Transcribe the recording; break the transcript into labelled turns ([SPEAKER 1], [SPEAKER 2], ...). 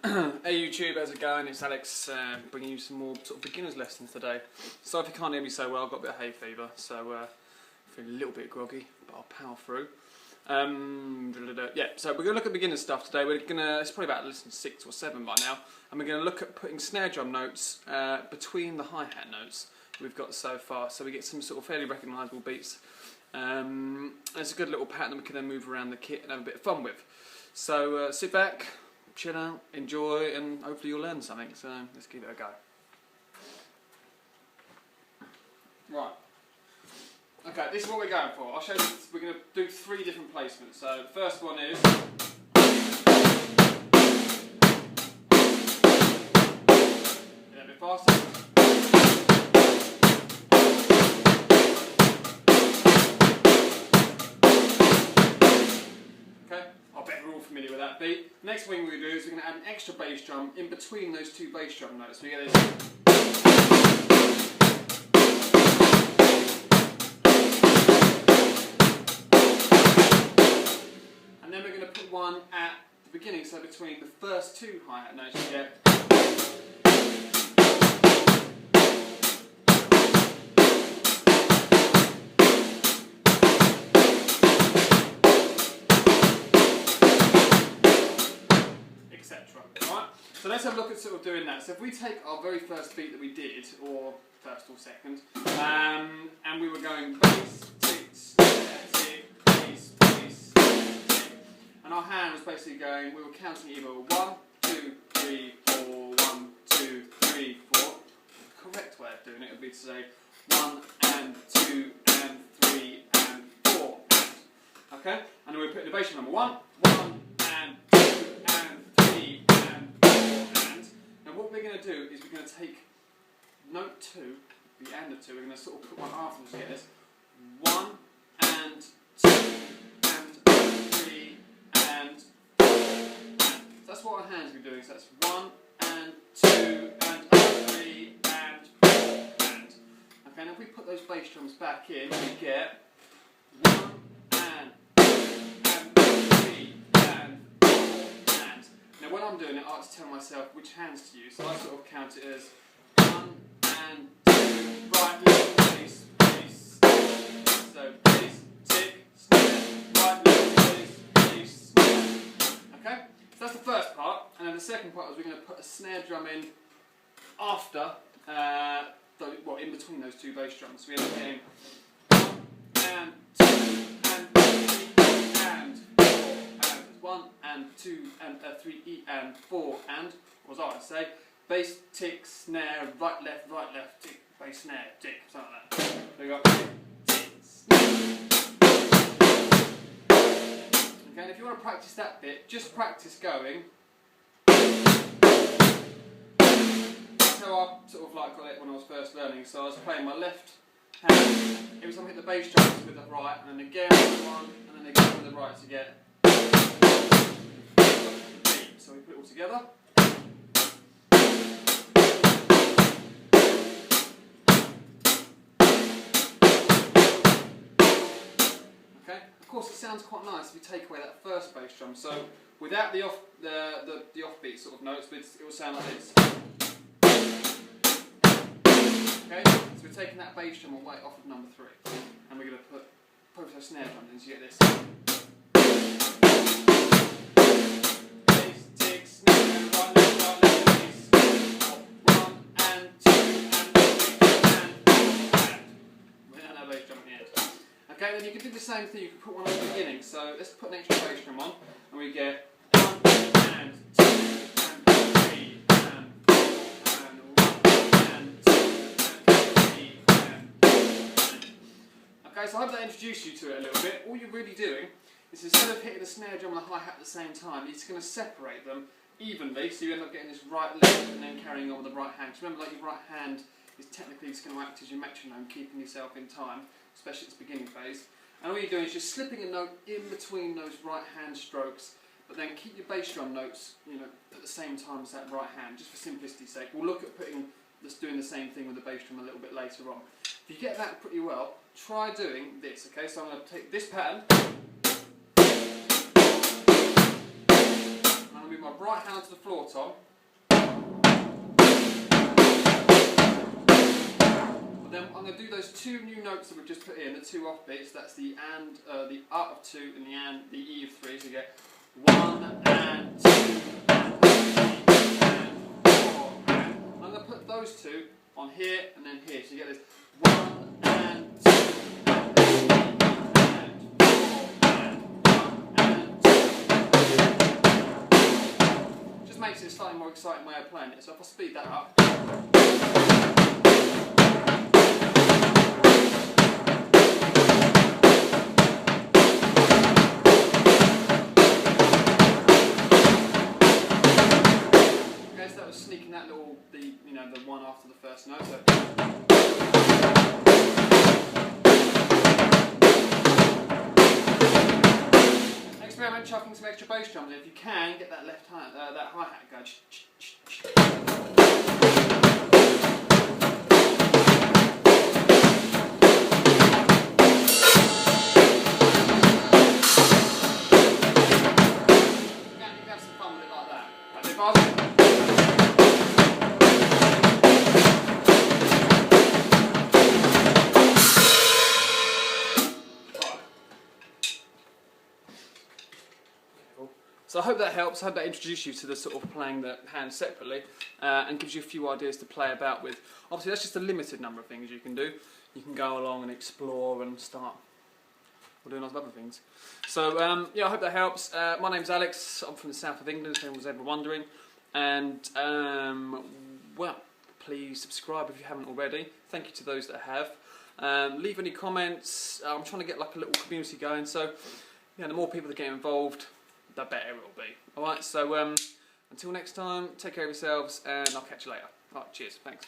[SPEAKER 1] Hey YouTube, how's it going? It's Alex bringing you some more sort of beginner's lessons today. Sorry if you can't hear me so well, I've got a bit of hay fever, so I feel a little bit groggy, but I'll power through. Yeah, so we're going to look at beginner stuff today. It's probably about lesson 6 or 7 by now, and we're going to look at putting snare drum notes between the hi-hat notes we've got so far, so we get some sort of fairly recognisable beats. It's a good little pattern that we can then move around the kit and have a bit of fun with. So sit back, chill out, enjoy, and hopefully you'll learn something. So let's give it a go. Right. Okay, this is what we're going for. I'll show you. We're going to do 3 different placements. So the first one is a bit faster. Familiar with that beat. Next thing we're going to do is we're going to add an extra bass drum in between those 2 bass drum notes. So we get this. And then we're going to put one at the beginning, so between the first 2 hi-hat notes you get. Right, so let's have a look at sort of doing that. So if we take our very first beat that we did, or first or second, and we were going bass, tick, snare, tick, bass, bass, tick, and our hand was basically going, we were counting either 1, 2, 3, 4, 1, 2, 3, 4. The correct way of doing it would be to say 1 and 2 and 3 and 4. Okay, and then we're putting the bass drum number 1, 1 and 2 and 3 and 4 and. Now what we're going to do is we're going to take note 2, the and of 2, we're going to sort of put one afterwards to get this. 1 and 2 and 3 and 4 and. So that's what our hands will be doing, so that's 1 and 2 and 3 and 4 and. Okay, now if we put those bass drums back in, we get 1 and 2 and 3 and 4 and. Now when I'm doing it, I like to tell myself which hands to use, so I sort of count it as 1 and 2, right, left, bass, bass, so bass, tick, snare, right, left, bass, bass, snare. Okay, so that's the first part, and then the second part is we're going to put a snare drum in after, in between those 2 bass drums. So we end up getting 1 and 2 and 3 and 4 and 1 and 2 and 3 and 4 and, what was I to say? Bass, tick, snare, right, left, tick, bass, snare, tick, something like that. So we got tick, tick, snare. Okay, and if you want to practice that bit, just practice going. That's how I sort of like got it when I was first learning. So I was playing my left hand, every time I hit the bass drums with the right, and then again with the one, and then again with the right to get the beat. So we put it all together. Of course, it sounds quite nice if you take away that first bass drum. So without the offbeat sort of notes, it will sound like this. Okay, so we're taking that bass drum away off of number 3, and we're going to put both those snare drums in, so you get this. Bass, tick, snare, right, left, bass. 1 and 2 and 3 and 4 and. Without that bass drum at the end. Okay, then you can do the same thing, you can put one at the beginning. So let's put an extra bass drum on, and we get 1 and 2 and 3 and 4 and 1 and 2 and 3 and 4 and. Okay, so I hope that introduced you to it a little bit. All you're really doing is instead of hitting the snare drum and the hi-hat at the same time, you're just going to separate them evenly, so you end up getting this right left and then carrying on with the right hand. Because remember, like, your right hand is technically just going to act as your metronome, keeping yourself in time, especially at the beginning phase. And all you're doing is just slipping a note in between those right hand strokes, but then keep your bass drum notes, at the same time as that right hand, just for simplicity's sake. We'll look at doing the same thing with the bass drum a little bit later on. If you get that pretty well, try doing this. Okay, so I'm going to take this pattern, and I'm going to move my right right hand to the floor tom. Then I'm going to do those two new notes that we've just put in, the two offbeats. That's the and, the up of 2 and the and, the E of 3. So you get 1 and 2 and 3 and 4 and. I'm going to put those two on here and then here. So you get this 1 and 2 and 3 and 4 and 1 and 2. Just makes it a slightly more exciting way of playing it. So if I speed that up. Sneaking that little, the one after the first note. So. Experiment chucking some extra bass drums in. If you can, get that left hand, that hi-hat going. You can have some fun with it like that. Right, if I was So I hope that helps. I hope that introduced you to the sort of playing the hands separately and gives you a few ideas to play about with. Obviously that's just a limited number of things you can do. You can go along and explore and start doing lots of other things. So yeah, I hope that helps. My name's Alex. I'm from the south of England, if anyone was ever wondering. And well, please subscribe if you haven't already. Thank you to those that have. Leave any comments. I'm trying to get like a little community going. So yeah, the more people that get involved, the better it will be. Alright, so until next time, take care of yourselves and I'll catch you later. Alright, cheers, thanks.